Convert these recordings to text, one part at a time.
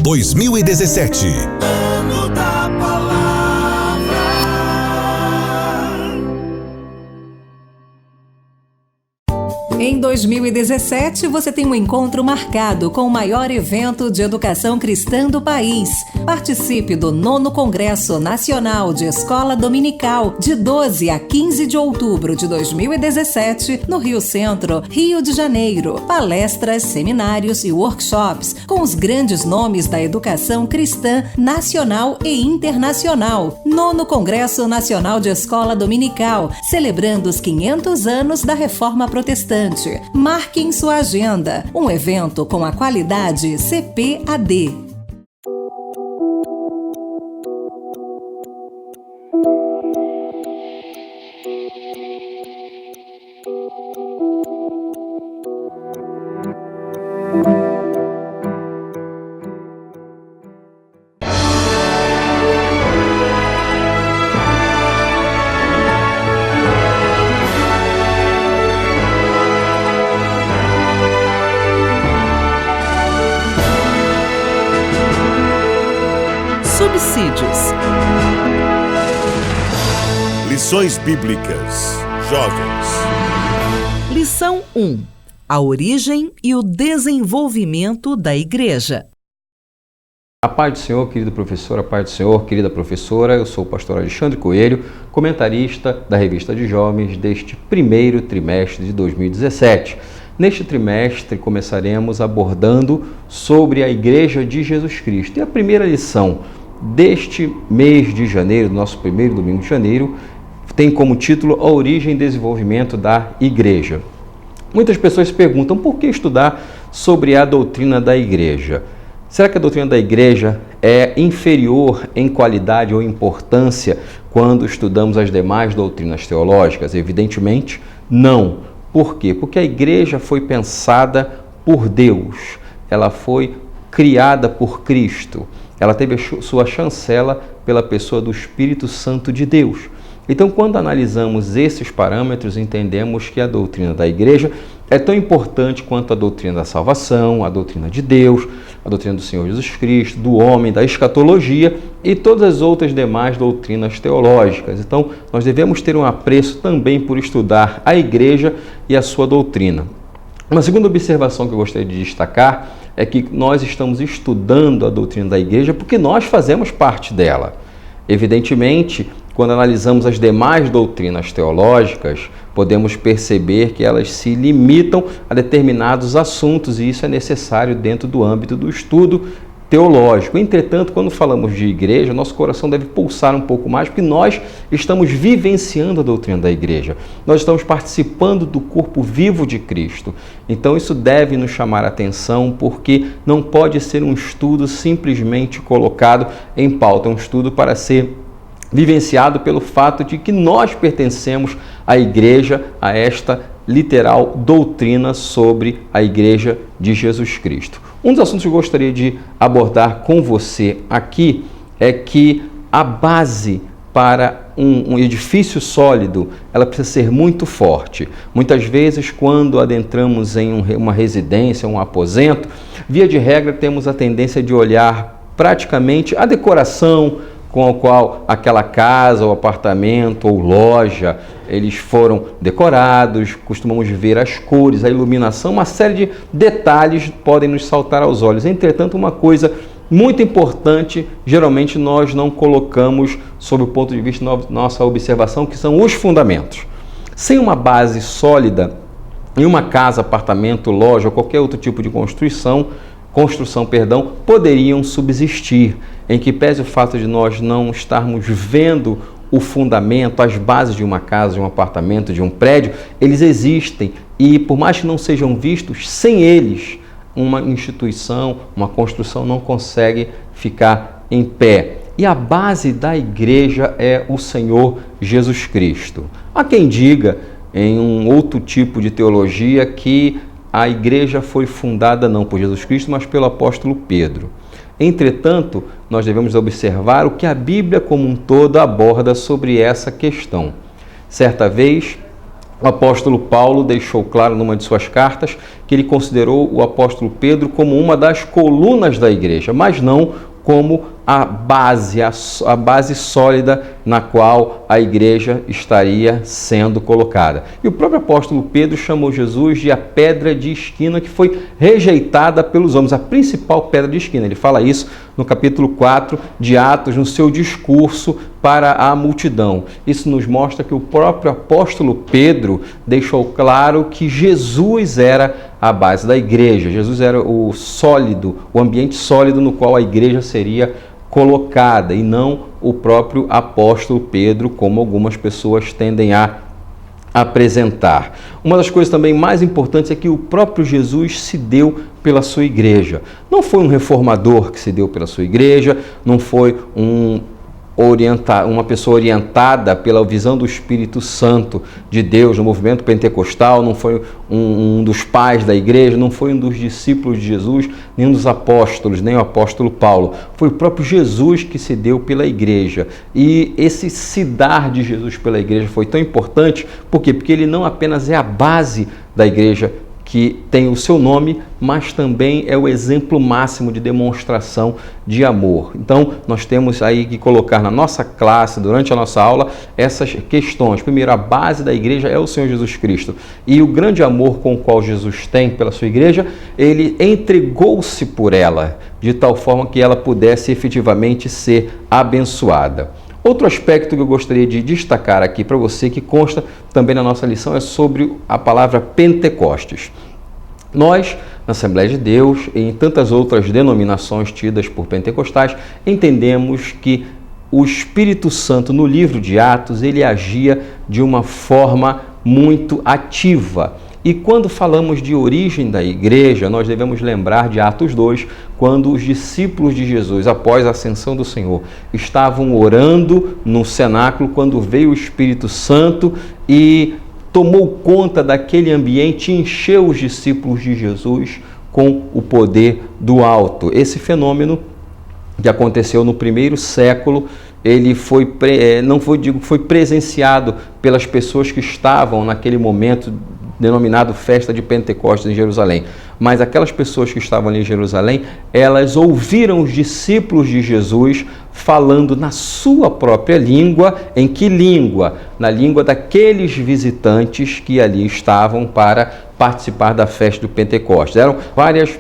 2017. Ano da Palavra. Em 2017, você tem um encontro marcado com o maior evento de educação cristã do país. Participe do 9º Congresso Nacional de Escola Dominical, de 12 a 15 de outubro de 2017, no Rio Centro, Rio de Janeiro. Palestras, seminários e workshops com os grandes nomes da educação cristã nacional e internacional. 9º Congresso Nacional de Escola Dominical, celebrando os 500 anos da Reforma Protestante. Marque em sua agenda um evento com a qualidade CPAD. Subsídios. Lições Bíblicas. Jovens. Lição 1. A origem e o desenvolvimento da Igreja. A paz do Senhor, querido professor, a paz do Senhor, querida professora. Eu sou o pastor Alexandre Coelho, comentarista da Revista de Jovens deste primeiro trimestre de 2017. Neste trimestre começaremos abordando sobre a Igreja de Jesus Cristo. E a primeira lição deste mês de janeiro, do nosso primeiro domingo de janeiro, tem como título A Origem e Desenvolvimento da Igreja. Muitas pessoas se perguntam por que estudar sobre a doutrina da Igreja. Será que a doutrina da Igreja é inferior em qualidade ou importância quando estudamos as demais doutrinas teológicas? Evidentemente, não. Por quê? Porque a Igreja foi pensada por Deus, ela foi criada por Cristo, ela teve sua chancela pela pessoa do Espírito Santo de Deus. Então, quando analisamos esses parâmetros, entendemos que a doutrina da Igreja é tão importante quanto a doutrina da salvação, a doutrina de Deus, a doutrina do Senhor Jesus Cristo, do homem, da escatologia e todas as outras demais doutrinas teológicas. Então, nós devemos ter um apreço também por estudar a Igreja e a sua doutrina. Uma segunda observação que eu gostaria de destacar é que nós estamos estudando a doutrina da Igreja porque nós fazemos parte dela. Evidentemente, quando analisamos as demais doutrinas teológicas, podemos perceber que elas se limitam a determinados assuntos e isso é necessário dentro do âmbito do estudo teológico. Entretanto, quando falamos de igreja, nosso coração deve pulsar um pouco mais, porque nós estamos vivenciando a doutrina da igreja. Nós estamos participando do corpo vivo de Cristo. Então, isso deve nos chamar a atenção, porque não pode ser um estudo simplesmente colocado em pauta, é um estudo para ser vivenciado pelo fato de que nós pertencemos à igreja, a esta literal doutrina sobre a Igreja de Jesus Cristo. Um dos assuntos que eu gostaria de abordar com você aqui é que a base para um edifício sólido, ela precisa ser muito forte. Muitas vezes, quando adentramos em uma residência, um aposento, via de regra temos a tendência de olhar praticamente a decoração com a qual aquela casa, ou apartamento, ou loja, eles foram decorados, costumamos ver as cores, a iluminação, uma série de detalhes podem nos saltar aos olhos. Entretanto, uma coisa muito importante, geralmente nós não colocamos sob o ponto de vista da nossa observação, que são os fundamentos. Sem uma base sólida, em uma casa, apartamento, loja ou qualquer outro tipo de construção, poderiam subsistir, em que pese o fato de nós não estarmos vendo o fundamento, as bases de uma casa, de um apartamento, de um prédio, eles existem e por mais que não sejam vistos, sem eles, uma instituição, uma construção não consegue ficar em pé. E a base da igreja é o Senhor Jesus Cristo. Há quem diga, em um outro tipo de teologia, que a igreja foi fundada não por Jesus Cristo, mas pelo apóstolo Pedro. Entretanto, nós devemos observar o que a Bíblia como um todo aborda sobre essa questão. Certa vez, o apóstolo Paulo deixou claro numa de suas cartas que ele considerou o apóstolo Pedro como uma das colunas da igreja, mas não como a base sólida na qual a igreja estaria sendo colocada. E o próprio apóstolo Pedro chamou Jesus de a pedra de esquina que foi rejeitada pelos homens, a principal pedra de esquina. Ele fala isso no capítulo 4 de Atos, no seu discurso para a multidão. Isso nos mostra que o próprio apóstolo Pedro deixou claro que Jesus era a base da igreja. Jesus era o sólido, o ambiente sólido no qual a igreja seria colocada, e não o próprio apóstolo Pedro, como algumas pessoas tendem a apresentar. Uma das coisas também mais importantes é que o próprio Jesus se deu pela sua igreja. Não foi um reformador que se deu pela sua igreja, não foi uma pessoa orientada pela visão do Espírito Santo de Deus no movimento pentecostal, não foi um dos pais da igreja, não foi um dos discípulos de Jesus, nem um dos apóstolos, nem o apóstolo Paulo. Foi o próprio Jesus que se deu pela igreja. E esse se dar de Jesus pela igreja foi tão importante, por quê? Porque ele não apenas é a base da igreja que tem o seu nome, mas também é o exemplo máximo de demonstração de amor. Então, nós temos aí que colocar na nossa classe, durante a nossa aula, essas questões. Primeiro, a base da igreja é o Senhor Jesus Cristo. E o grande amor com o qual Jesus tem pela sua igreja, ele entregou-se por ela, de tal forma que ela pudesse efetivamente ser abençoada. Outro aspecto que eu gostaria de destacar aqui para você, que consta também na nossa lição, é sobre a palavra Pentecostes. Nós, na Assembleia de Deus e em tantas outras denominações tidas por pentecostais, entendemos que o Espírito Santo no livro de Atos, ele agia de uma forma muito ativa. E quando falamos de origem da igreja, nós devemos lembrar de Atos 2, quando os discípulos de Jesus, após a ascensão do Senhor, estavam orando no cenáculo, quando veio o Espírito Santo e tomou conta daquele ambiente e encheu os discípulos de Jesus com o poder do alto. Esse fenômeno que aconteceu no primeiro século, ele foi presenciado pelas pessoas que estavam naquele momento denominado Festa de Pentecostes em Jerusalém. Mas aquelas pessoas que estavam ali em Jerusalém, elas ouviram os discípulos de Jesus falando na sua própria língua. Em que língua? Na língua daqueles visitantes que ali estavam para participar da festa do Pentecostes. Eram várias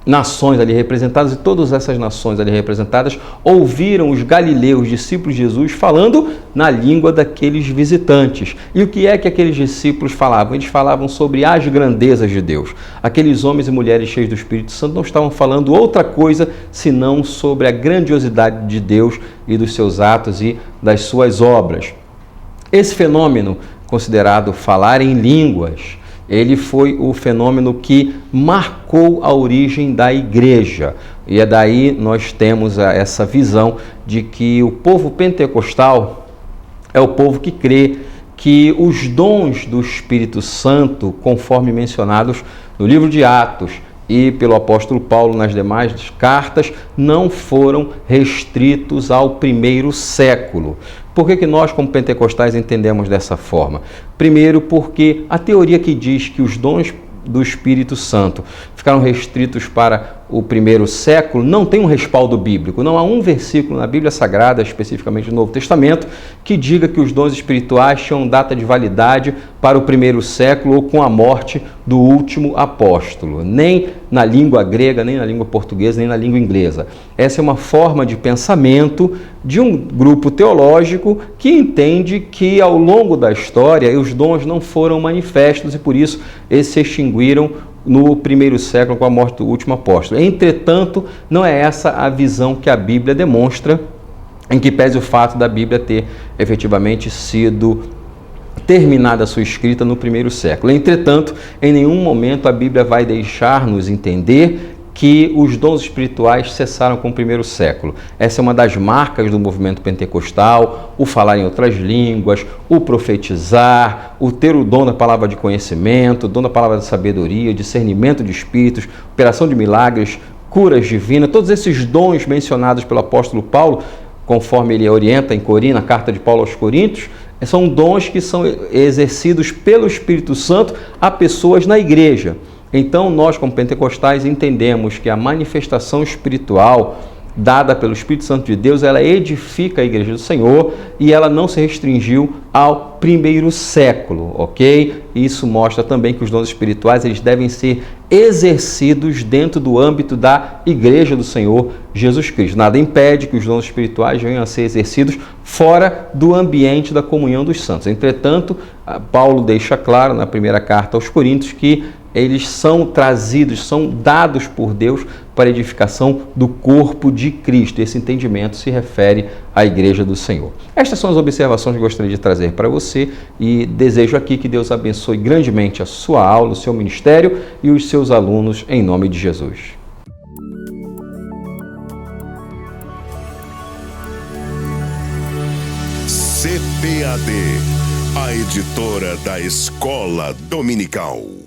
nações ali representadas, e todas essas nações ali representadas ouviram os galileus, discípulos de Jesus, falando na língua daqueles visitantes. E o que é que aqueles discípulos falavam? Eles falavam sobre as grandezas de Deus. Aqueles homens e mulheres cheios do Espírito Santo não estavam falando outra coisa senão sobre a grandiosidade de Deus e dos seus atos e das suas obras. Esse fenômeno, considerado falar em línguas, ele foi o fenômeno que marcou a origem da igreja. E é daí nós temos essa visão de que o povo pentecostal é o povo que crê que os dons do Espírito Santo, conforme mencionados no livro de Atos e pelo apóstolo Paulo nas demais cartas, não foram restritos ao primeiro século. Por que nós, como pentecostais, entendemos dessa forma? Primeiro, porque a teoria que diz que os dons do Espírito Santo ficaram restritos para o primeiro século não tem um respaldo bíblico. Não há um versículo na Bíblia Sagrada, especificamente no Novo Testamento, que diga que os dons espirituais tinham data de validade para o primeiro século ou com a morte do último apóstolo. Nem na língua grega, nem na língua portuguesa, nem na língua inglesa. Essa é uma forma de pensamento de um grupo teológico que entende que ao longo da história os dons não foram manifestos e por isso eles se extinguiram no primeiro século com a morte do último apóstolo. Entretanto, não é essa a visão que a Bíblia demonstra, em que pese o fato da Bíblia ter efetivamente sido terminada a sua escrita no primeiro século. Entretanto, em nenhum momento a Bíblia vai deixar-nos entender que os dons espirituais cessaram com o primeiro século. Essa é uma das marcas do movimento pentecostal, o falar em outras línguas, o profetizar, o ter o dom da palavra de conhecimento, o dom da palavra de sabedoria, discernimento de espíritos, operação de milagres, curas divinas, todos esses dons mencionados pelo apóstolo Paulo, conforme ele orienta em Corinto, na carta de Paulo aos Coríntios, São dons que são exercidos pelo Espírito Santo a pessoas na igreja. Então, nós, como pentecostais, entendemos que a manifestação espiritual dada pelo Espírito Santo de Deus, ela edifica a igreja do Senhor e ela não se restringiu ao primeiro século, ok? Isso mostra também que os dons espirituais eles devem ser exercidos dentro do âmbito da igreja do Senhor Jesus Cristo. Nada impede que os dons espirituais venham a ser exercidos fora do ambiente da comunhão dos santos. Entretanto, Paulo deixa claro na primeira carta aos Coríntios que eles são trazidos, são dados por Deus para a edificação do corpo de Cristo. Esse entendimento se refere à igreja do Senhor. Estas são as observações que gostaria de trazer para você e desejo aqui que Deus abençoe grandemente a sua aula, o seu ministério e os seus alunos, em nome de Jesus. CPAD, a editora da Escola Dominical.